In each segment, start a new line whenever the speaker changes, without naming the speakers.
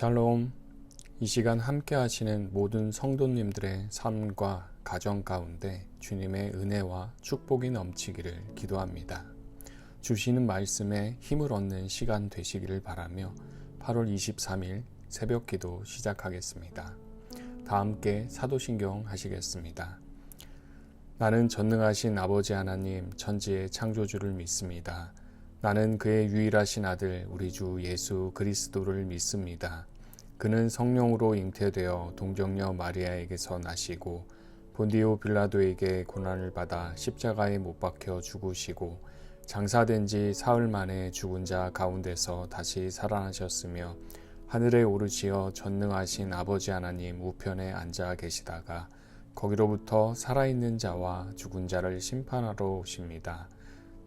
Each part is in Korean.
샬롬. 이 시간 함께 하시는 모든 성도님들의 삶과 가정 가운데 주님의 은혜와 축복이 넘치기를 기도합니다. 주시는 말씀에 힘을 얻는 시간 되시기를 바라며 8월 23일 새벽 기도 시작하겠습니다. 다 함께 사도신경 하시겠습니다. 나는 전능하신 아버지 하나님 천지의 창조주를 믿습니다. 나는 그의 유일하신 아들 우리 주 예수 그리스도를 믿습니다. 그는 성령으로 잉태되어 동정녀 마리아에게서 나시고 본디오 빌라도에게 고난을 받아 십자가에 못 박혀 죽으시고 장사된 지 사흘 만에 죽은 자 가운데서 다시 살아나셨으며 하늘에 오르시어 전능하신 아버지 하나님 우편에 앉아 계시다가 거기로부터 살아있는 자와 죽은 자를 심판하러 오십니다.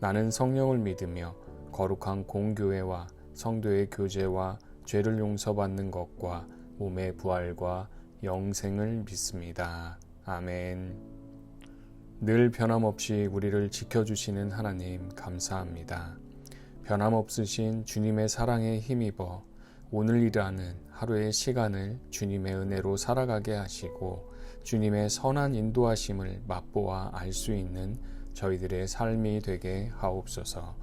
나는 성령을 믿으며 거룩한 공교회와 성도의 교제와 죄를 용서받는 것과 몸의 부활과 영생을 믿습니다. 아멘. 늘 변함없이 우리를 지켜주시는 하나님 감사합니다. 변함없으신 주님의 사랑에 힘입어 오늘이라는 하루의 시간을 주님의 은혜로 살아가게 하시고 주님의 선한 인도하심을 맛보아 알 수 있는 저희들의 삶이 되게 하옵소서.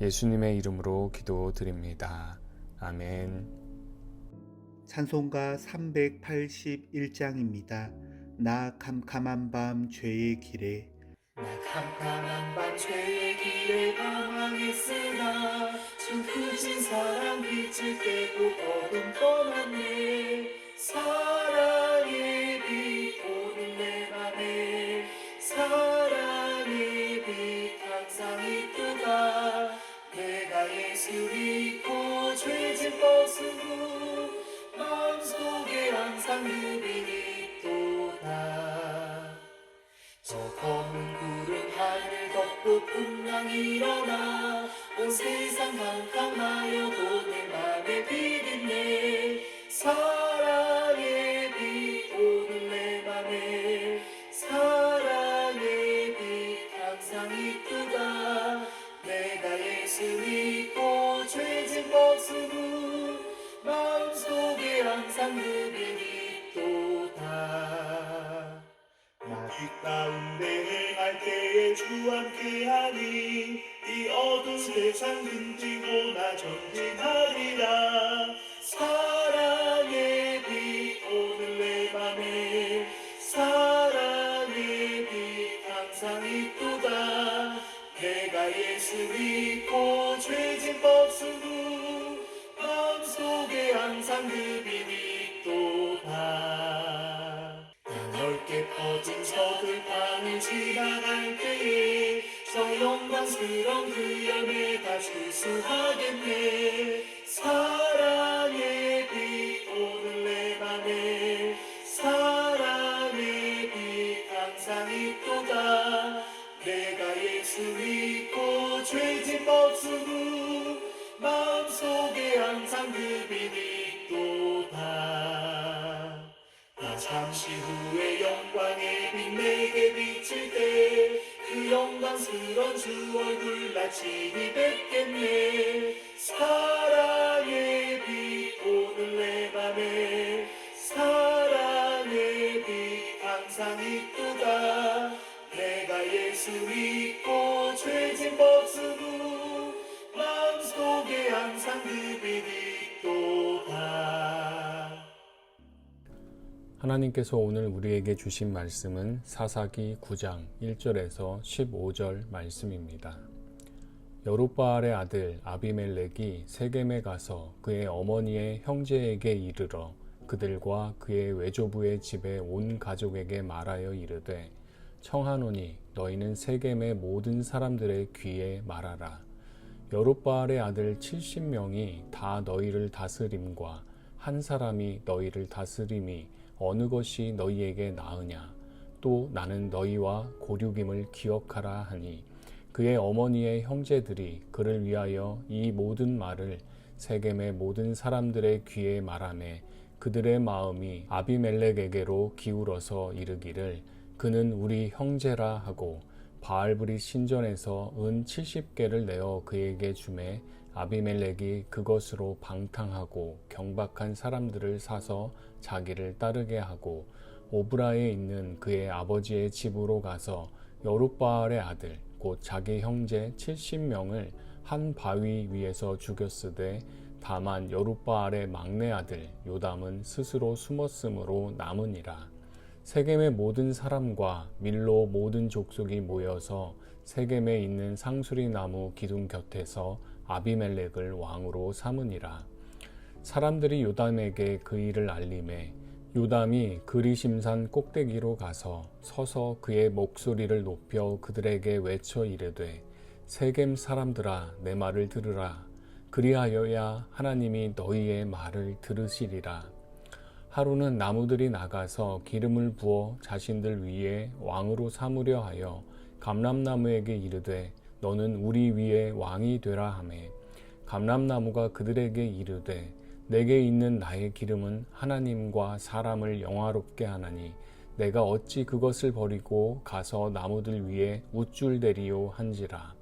예수님의 이름으로 기도드립니다. 아멘.
찬송가 381장입니다. 나 캄캄한 밤 죄의 길에
나 캄캄한 밤 죄의 길에 방황했으나 주 크신 사랑 빛을 떼고 어둠 떠났네. 사랑의 빛 오늘 내 맘에 사랑의 빛 항상 있도다. 내가 예수 믿고 죄짐 벗으고 마음속에 항상 그 빛이 있도다. 저 검은 구름 하늘 덮고 풍랑 일어나 온 세상 캄캄하여도 내 맘에 빛있네. 사랑의 빛 오늘 내 맘에 사랑의 빛 항상 있도다. 내가 예수 믿고 죄짐 벗으고 마음속에 항상 그 빛이 있도다.
나 뒷가운데 행할 때에 주 함께하니 이 어두운 세상 등지고 나 전진하리라.
사랑의 빛 오늘 내 맘에 사랑의 빛 항상 있도다. 내가 예수 믿고 죄짐 벗으고 마음속에 항상 그 빛이 있도다. 넓게 퍼진 서들판을 지나갈 때에 저 영광스러운 그 열매가 출수하겠네. 사랑의 빛 오늘 내 맘에 사랑의 빛 항상 있도다. 내가 예수 믿고 죄짐 벗으고 마음속에 항상 그 빛이 있도다. 나 잠시 후에 영광의 빛 내게 비칠 때 그 영광스러운 주 얼굴 나 친히 뵙겠네. 사랑의 빛 오늘 내 맘에 사랑의 빛 항상 있도다. 내가 예수 믿고 죄짐 벗으고 마음속에 항상 그 빛이 있도다.
하나님께서 오늘 우리에게 주신 말씀은 사사기 9장 1절에서 15절 말씀입니다. 여룹바알의 아들 아비멜렉이 세겜에 가서 그의 어머니의 형제에게 이르러 그들과 그의 외조부의 집에 온 가족에게 말하여 이르되 청하노니 너희는 세겜의 모든 사람들의 귀에 말하라. 여룹바알의 아들 70명이 다 너희를 다스림과 한 사람이 너희를 다스림이 어느 것이 너희에게 나으냐. 또 나는 너희와 고륙임을 기억하라 하니 그의 어머니의 형제들이 그를 위하여 이 모든 말을 세겜의 모든 사람들의 귀에 말하매 그들의 마음이 아비멜렉에게로 기울어서 이르기를 그는 우리 형제라 하고 바알브릿 신전에서 은 70개를 내어 그에게 주매 아비멜렉이 그것으로 방탕하고 경박한 사람들을 사서 자기를 따르게 하고 오브라에 있는 그의 아버지의 집으로 가서 여룻바알의 아들 곧 자기 형제 70명을 한 바위 위에서 죽였으되 다만 여룻바알의 막내 아들 요담은 스스로 숨었으므로 남으니라. 세겜의 모든 사람과 밀로 모든 족속이 모여서 세겜에 있는 상수리 나무 기둥 곁에서 아비멜렉을 왕으로 삼으니라. 사람들이 요담에게 그 일을 알림해 요담이 그리심산 꼭대기로 가서 서서 그의 목소리를 높여 그들에게 외쳐 이르되 세겜 사람들아 내 말을 들으라. 그리하여야 하나님이 너희의 말을 들으시리라. 하루는 나무들이 나가서 기름을 부어 자신들 위에 왕으로 삼으려 하여 감람나무에게 이르되 너는 우리 위에 왕이 되라 하매 감람나무가 그들에게 이르되 내게 있는 나의 기름은 하나님과 사람을 영화롭게 하나니 내가 어찌 그것을 버리고 가서 나무들 위에 우쭐대리요 한지라.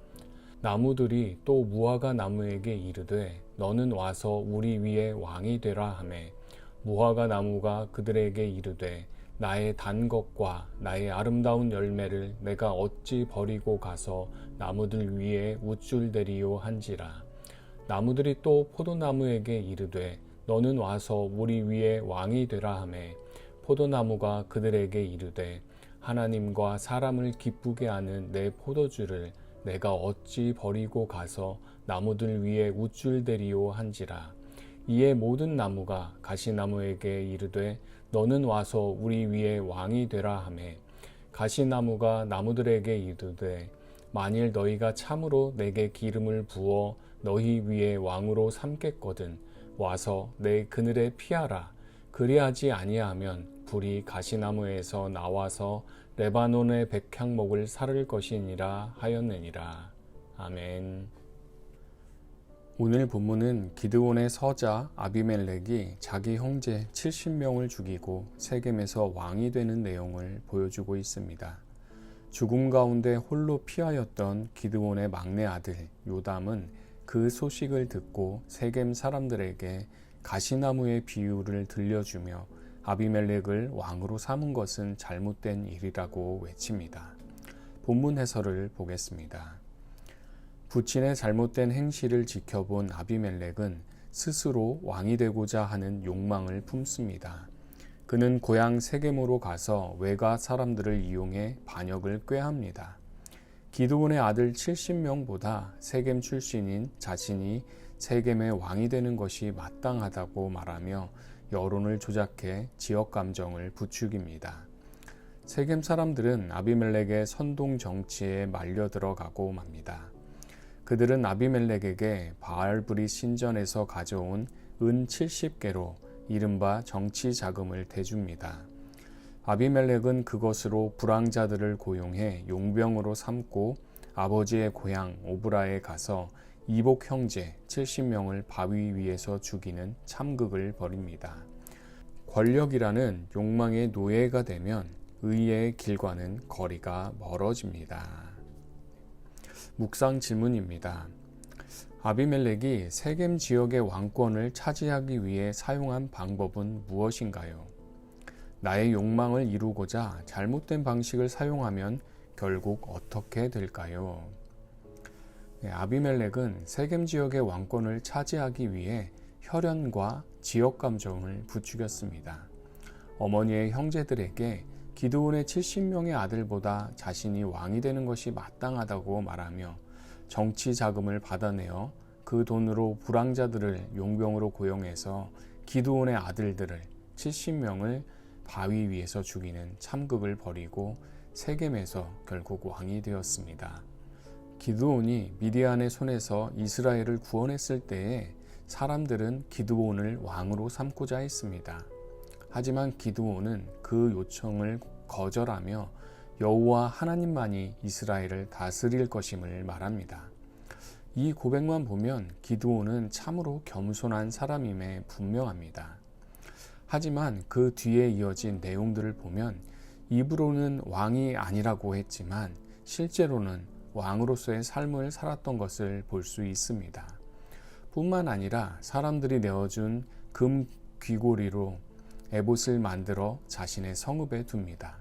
나무들이 또 무화과 나무에게 이르되 너는 와서 우리 위에 왕이 되라 하매 무화과 나무가 그들에게 이르되 나의 단 것과 나의 아름다운 열매를 내가 어찌 버리고 가서 나무들 위에 우쭐대리요 한지라. 나무들이 또 포도나무에게 이르되 너는 와서 우리 위에 왕이 되라 하매 포도나무가 그들에게 이르되 하나님과 사람을 기쁘게 하는 내 포도주를 내가 어찌 버리고 가서 나무들 위에 우쭐대리요 한지라. 이에 모든 나무가 가시나무에게 이르되 너는 와서 우리 위에 왕이 되라 하매 가시나무가 나무들에게 이르되 만일 너희가 참으로 내게 기름을 부어 너희 위에 왕으로 삼겠거든 와서 내 그늘에 피하라. 그리하지 아니하면 불이 가시나무에서 나와서 레바논의 백향목을 사를 것이니라 하였느니라. 아멘. 오늘 본문은 기드온의 서자 아비멜렉이 자기 형제 70명을 죽이고 세겜에서 왕이 되는 내용을 보여주고 있습니다. 죽음 가운데 홀로 피하였던 기드온의 막내 아들 요담은 그 소식을 듣고 세겜 사람들에게 가시나무의 비유를 들려주며 아비멜렉을 왕으로 삼은 것은 잘못된 일이라고 외칩니다. 본문 해설을 보겠습니다. 부친의 잘못된 행실을 지켜본 아비멜렉은 스스로 왕이 되고자 하는 욕망을 품습니다. 그는 고향 세겜으로 가서 외가 사람들을 이용해 반역을 꾀합니다. 기드온의 아들 70명보다 세겜 출신인 자신이 세겜의 왕이 되는 것이 마땅하다고 말하며 여론을 조작해 지역 감정을 부추깁니다. 세겜 사람들은 아비멜렉의 선동 정치에 말려 들어가고 맙니다. 그들은 아비멜렉에게 바알브리 신전에서 가져온 은 70개로 이른바 정치 자금을 대줍니다. 아비멜렉은 그것으로 불황자들을 고용해 용병으로 삼고 아버지의 고향 오브라에 가서 이복 형제 70명을 바위 위에서 죽이는 참극을 벌입니다. 권력이라는 욕망의 노예가 되면 의의 길과는 거리가 멀어집니다. 묵상 질문입니다. 아비멜렉이 세겜 지역의 왕권을 차지하기 위해 사용한 방법은 무엇인가요? 나의 욕망을 이루고자 잘못된 방식을 사용하면 결국 어떻게 될까요? 아비멜렉은 세겜 지역의 왕권을 차지하기 위해 혈연과 지역 감정을 부추겼습니다. 어머니의 형제들에게 기드온의 70명의 아들보다 자신이 왕이 되는 것이 마땅하다고 말하며 정치 자금을 받아내어 그 돈으로 불황자들을 용병으로 고용해서 기드온의 아들들을 70명을 바위 위에서 죽이는 참극을 벌이고 세겜에서 결국 왕이 되었습니다. 기드온이 미디안의 손에서 이스라엘을 구원했을 때에 사람들은 기드온을 왕으로 삼고자 했습니다. 하지만 기드온은 그 요청을 거절하며 여호와 하나님만이 이스라엘을 다스릴 것임을 말합니다. 이 고백만 보면 기드온은 참으로 겸손한 사람임에 분명합니다. 하지만 그 뒤에 이어진 내용들을 보면 입으로는 왕이 아니라고 했지만 실제로는 왕으로서의 삶을 살았던 것을 볼 수 있습니다. 뿐만 아니라 사람들이 내어준 금 귀고리로 에봇을 만들어 자신의 성읍에 둡니다.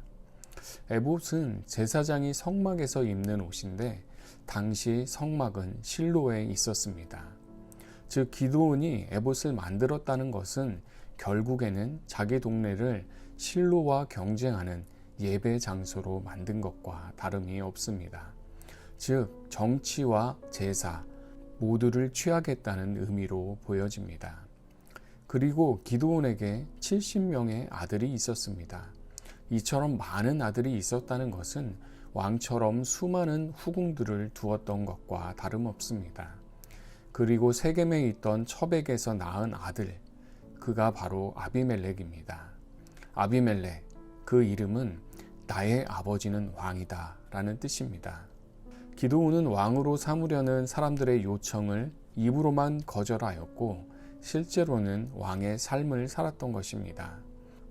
에봇은 제사장이 성막에서 입는 옷인데 당시 성막은 실로에 있었습니다. 즉 기드온이 에봇을 만들었다는 것은 결국에는 자기 동네를 실로와 경쟁하는 예배 장소로 만든 것과 다름이 없습니다. 즉 정치와 제사 모두를 취하겠다는 의미로 보여집니다. 그리고 기드온에게 70명의 아들이 있었습니다. 이처럼 많은 아들이 있었다는 것은 왕처럼 수많은 후궁들을 두었던 것과 다름없습니다. 그리고 세겜에 있던 첩에게서 낳은 아들, 그가 바로 아비멜렉입니다. 아비멜렉, 그 이름은 나의 아버지는 왕이다 라는 뜻입니다. 기드온은 왕으로 삼으려는 사람들의 요청을 입으로만 거절하였고 실제로는 왕의 삶을 살았던 것입니다.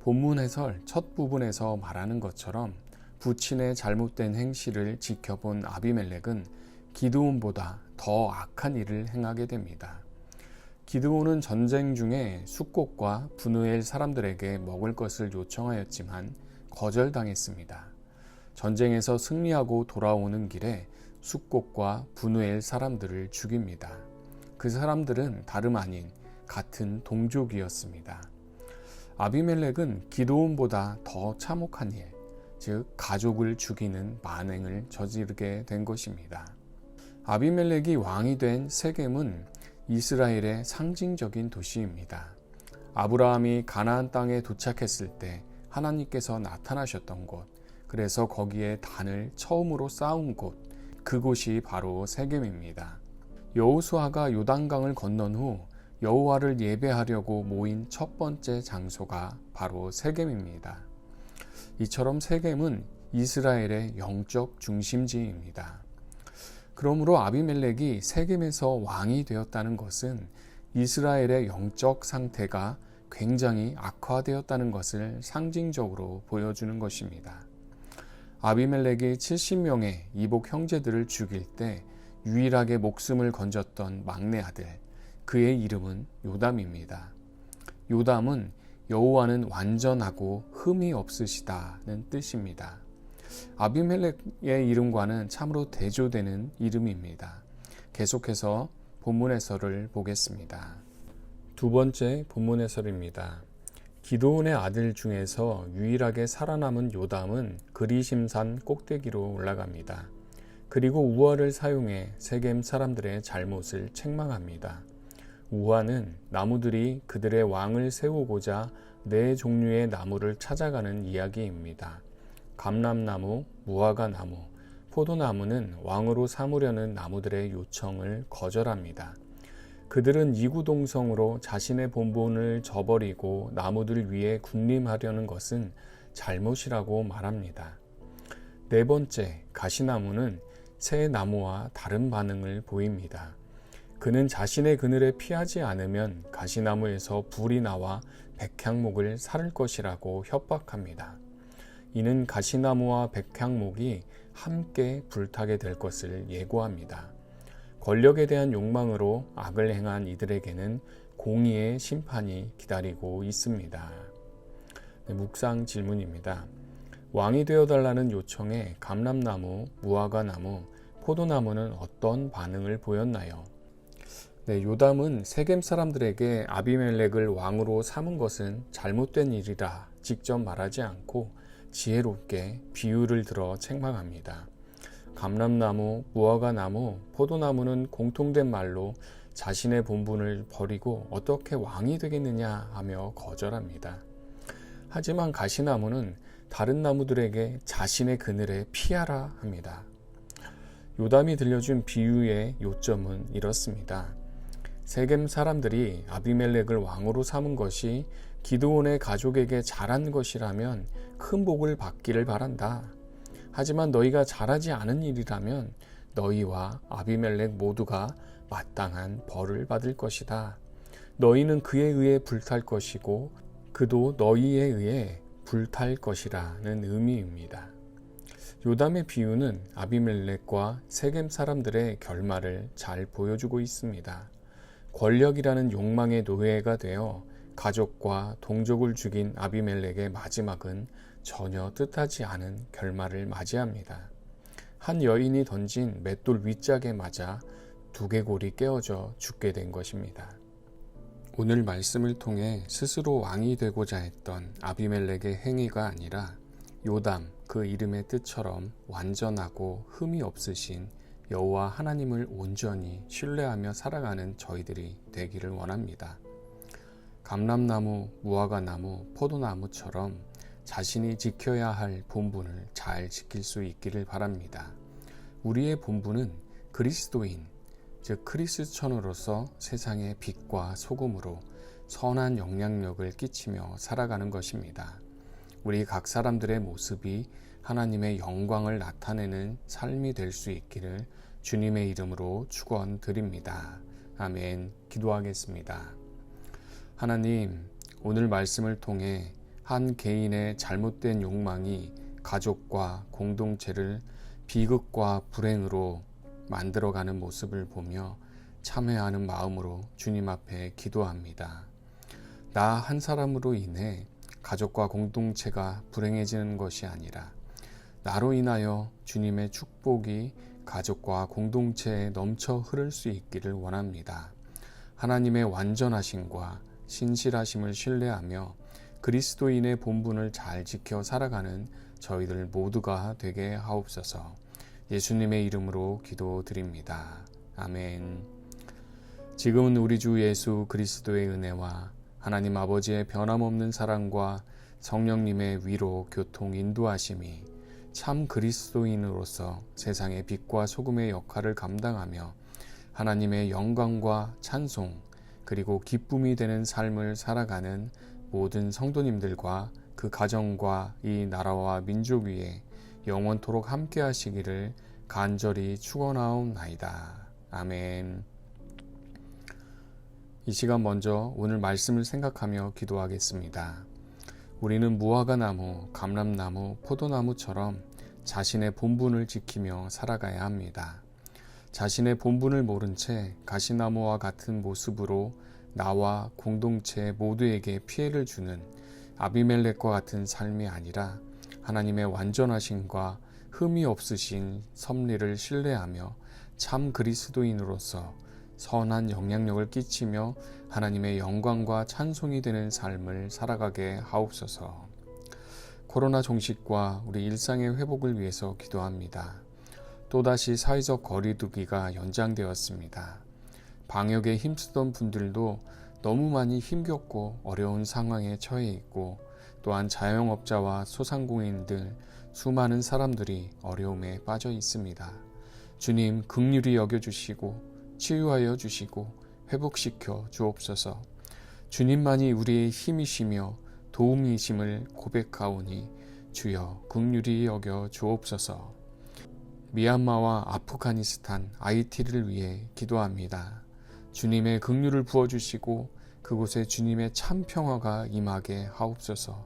본문 해설 첫 부분에서 말하는 것처럼 부친의 잘못된 행실을 지켜본 아비멜렉은 기드온보다 더 악한 일을 행하게 됩니다. 기드온은 전쟁 중에 숫곳과 브누엘 사람들에게 먹을 것을 요청하였지만 거절당했습니다. 전쟁에서 승리하고 돌아오는 길에 숫곳과 브누엘 사람들을 죽입니다. 그 사람들은 다름 아닌 같은 동족이었습니다. 아비멜렉은 기드온보다 더 참혹한 일, 즉 가족을 죽이는 만행을 저지르게 된 것입니다. 아비멜렉이 왕이 된 세겜은 이스라엘의 상징적인 도시입니다. 아브라함이 가나안 땅에 도착했을 때 하나님께서 나타나셨던 곳, 그래서 거기에 단을 처음으로 쌓은 곳, 그곳이 바로 세겜입니다. 여호수아가 요단강을 건넌 후 여호와를 예배하려고 모인 첫 번째 장소가 바로 세겜입니다. 이처럼 세겜은 이스라엘의 영적 중심지입니다. 그러므로 아비멜렉이 세겜에서 왕이 되었다는 것은 이스라엘의 영적 상태가 굉장히 악화되었다는 것을 상징적으로 보여주는 것입니다. 아비멜렉이 70명의 이복 형제들을 죽일 때 유일하게 목숨을 건졌던 막내 아들, 그의 이름은 요담입니다. 요담은 여호와는 완전하고 흠이 없으시다는 뜻입니다. 아비멜렉의 이름과는 참으로 대조되는 이름입니다. 계속해서 본문 해설을 보겠습니다. 두 번째 본문 해설입니다. 기드온의 아들 중에서 유일하게 살아남은 요담은 그리심산 꼭대기로 올라갑니다. 그리고 우화를 사용해 세겜 사람들의 잘못을 책망합니다. 우화는 나무들이 그들의 왕을 세우고자 네 종류의 나무를 찾아가는 이야기입니다. 감람나무, 무화과나무, 포도나무는 왕으로 삼으려는 나무들의 요청을 거절합니다. 그들은 이구동성으로 자신의 본분을 저버리고 나무들 위에 군림하려는 것은 잘못이라고 말합니다. 네 번째, 가시나무는 새 나무와 다른 반응을 보입니다. 그는 자신의 그늘에 피하지 않으면 가시나무에서 불이 나와 백향목을 살을 것이라고 협박합니다. 이는 가시나무와 백향목이 함께 불타게 될 것을 예고합니다. 권력에 대한 욕망으로 악을 행한 이들에게는 공의의 심판이 기다리고 있습니다. 묵상 질문입니다. 왕이 되어달라는 요청에 감람나무, 무화과나무, 포도나무는 어떤 반응을 보였나요? 요담은 세겜 사람들에게 아비멜렉을 왕으로 삼은 것은 잘못된 일이라 직접 말하지 않고 지혜롭게 비유를 들어 책망합니다. 감람나무, 무화과나무, 포도나무는 공통된 말로 자신의 본분을 버리고 어떻게 왕이 되겠느냐 하며 거절합니다. 하지만 가시나무는 다른 나무들에게 자신의 그늘에 피하라 합니다. 요담이 들려준 비유의 요점은 이렇습니다. 세겜 사람들이 아비멜렉을 왕으로 삼은 것이 기드온의 가족에게 잘한 것이라면 큰 복을 받기를 바란다. 하지만 너희가 잘하지 않은 일이라면 너희와 아비멜렉 모두가 마땅한 벌을 받을 것이다. 너희는 그에 의해 불탈 것이고 그도 너희에 의해 불탈 것이라는 의미입니다. 요담의 비유는 아비멜렉과 세겜 사람들의 결말을 잘 보여주고 있습니다. 권력이라는 욕망의 노예가 되어 가족과 동족을 죽인 아비멜렉의 마지막은 전혀 뜻하지 않은 결말을 맞이합니다. 한 여인이 던진 맷돌 윗짝에 맞아 두개골이 깨어져 죽게 된 것입니다. 오늘 말씀을 통해 스스로 왕이 되고자 했던 아비멜렉의 행위가 아니라 요담, 그 이름의 뜻처럼 완전하고 흠이 없으신 여호와 하나님을 온전히 신뢰하며 살아가는 저희들이 되기를 원합니다. 감람나무, 무화과나무, 포도나무처럼 자신이 지켜야 할 본분을 잘 지킬 수 있기를 바랍니다. 우리의 본분은 그리스도인, 즉 크리스천으로서 세상의 빛과 소금으로 선한 영향력을 끼치며 살아가는 것입니다. 우리 각 사람들의 모습이 하나님의 영광을 나타내는 삶이 될 수 있기를 주님의 이름으로 축원드립니다. 아멘. 기도하겠습니다. 하나님, 오늘 말씀을 통해 한 개인의 잘못된 욕망이 가족과 공동체를 비극과 불행으로 만들어가는 모습을 보며 참회하는 마음으로 주님 앞에 기도합니다. 나 한 사람으로 인해 가족과 공동체가 불행해지는 것이 아니라 나로 인하여 주님의 축복이 가족과 공동체에 넘쳐 흐를 수 있기를 원합니다. 하나님의 완전하심과 신실하심을 신뢰하며 그리스도인의 본분을 잘 지켜 살아가는 저희들 모두가 되게 하옵소서. 예수님의 이름으로 기도드립니다. 아멘. 지금은 우리 주 예수 그리스도의 은혜와 하나님 아버지의 변함없는 사랑과 성령님의 위로 교통 인도하심이 참 그리스도인으로서 세상의 빛과 소금의 역할을 감당하며 하나님의 영광과 찬송 그리고 기쁨이 되는 삶을 살아가는 모든 성도님들과 그 가정과 이 나라와 민족 위에 영원토록 함께 하시기를 간절히 축원하옵나이다. 아멘. 이 시간 먼저 오늘 말씀을 생각하며 기도하겠습니다. 우리는 무화과나무, 감람나무, 포도나무처럼 자신의 본분을 지키며 살아가야 합니다. 자신의 본분을 모른 채 가시나무와 같은 모습으로 나와 공동체 모두에게 피해를 주는 아비멜렉과 같은 삶이 아니라 하나님의 완전하심과 흠이 없으신 섭리를 신뢰하며 참 그리스도인으로서 선한 영향력을 끼치며 하나님의 영광과 찬송이 되는 삶을 살아가게 하옵소서. 코로나 종식과 우리 일상의 회복을 위해서 기도합니다. 또다시 사회적 거리두기가 연장되었습니다. 방역에 힘쓰던 분들도 너무 많이 힘겹고 어려운 상황에 처해 있고 또한 자영업자와 소상공인들 수많은 사람들이 어려움에 빠져 있습니다. 주님 긍휼히 여겨주시고 치유하여 주시고 회복시켜 주옵소서. 주님만이 우리의 힘이시며 도움이심을 고백하오니 주여 긍휼히 여겨 주옵소서. 미얀마와 아프가니스탄, 하이티를 위해 기도합니다. 주님의 긍휼을 부어주시고 그곳에 주님의 참 평화가 임하게 하옵소서.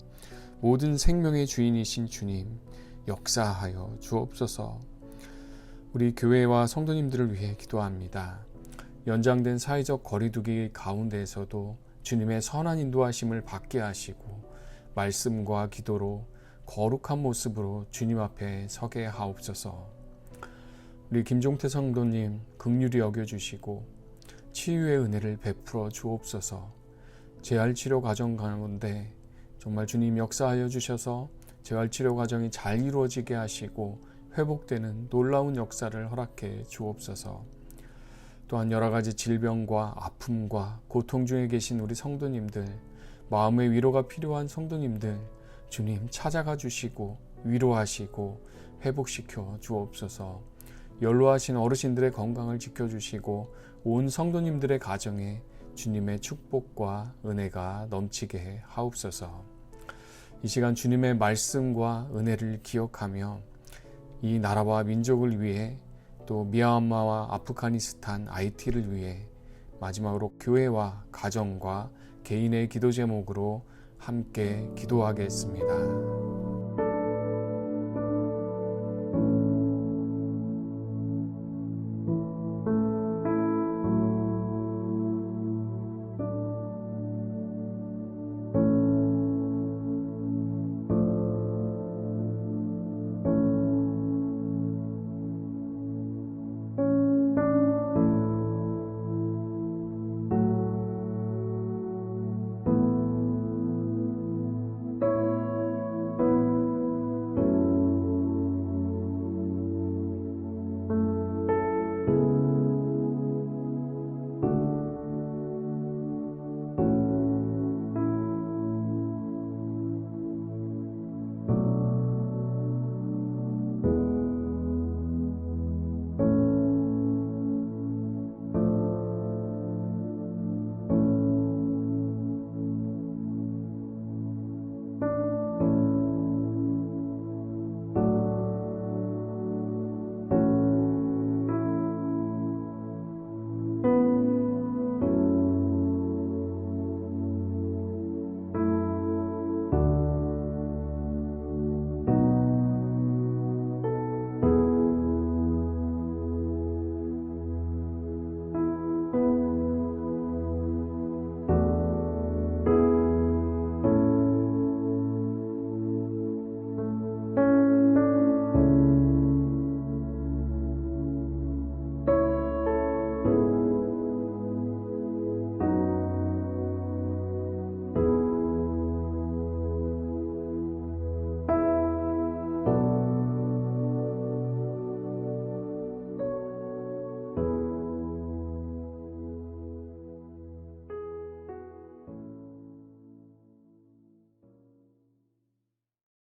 모든 생명의 주인이신 주님 역사하여 주옵소서. 우리 교회와 성도님들을 위해 기도합니다. 연장된 사회적 거리두기 가운데에서도 주님의 선한 인도하심을 받게 하시고 말씀과 기도로 거룩한 모습으로 주님 앞에 서게 하옵소서. 우리 김종태 성도님 긍휼히 여겨주시고 치유의 은혜를 베풀어 주옵소서. 재활치료 과정 가운데 정말 주님 역사하여 주셔서 재활치료 과정이 잘 이루어지게 하시고 회복되는 놀라운 역사를 허락해 주옵소서. 또한 여러 가지 질병과 아픔과 고통 중에 계신 우리 성도님들, 마음의 위로가 필요한 성도님들 주님 찾아가 주시고 위로하시고 회복시켜 주옵소서. 연로하신 어르신들의 건강을 지켜주시고 온 성도님들의 가정에 주님의 축복과 은혜가 넘치게 하옵소서. 이 시간 주님의 말씀과 은혜를 기억하며 이 나라와 민족을 위해 또 미얀마와 아프가니스탄, 하이티를 위해 마지막으로 교회와 가정과 개인의 기도 제목으로 함께 기도하겠습니다.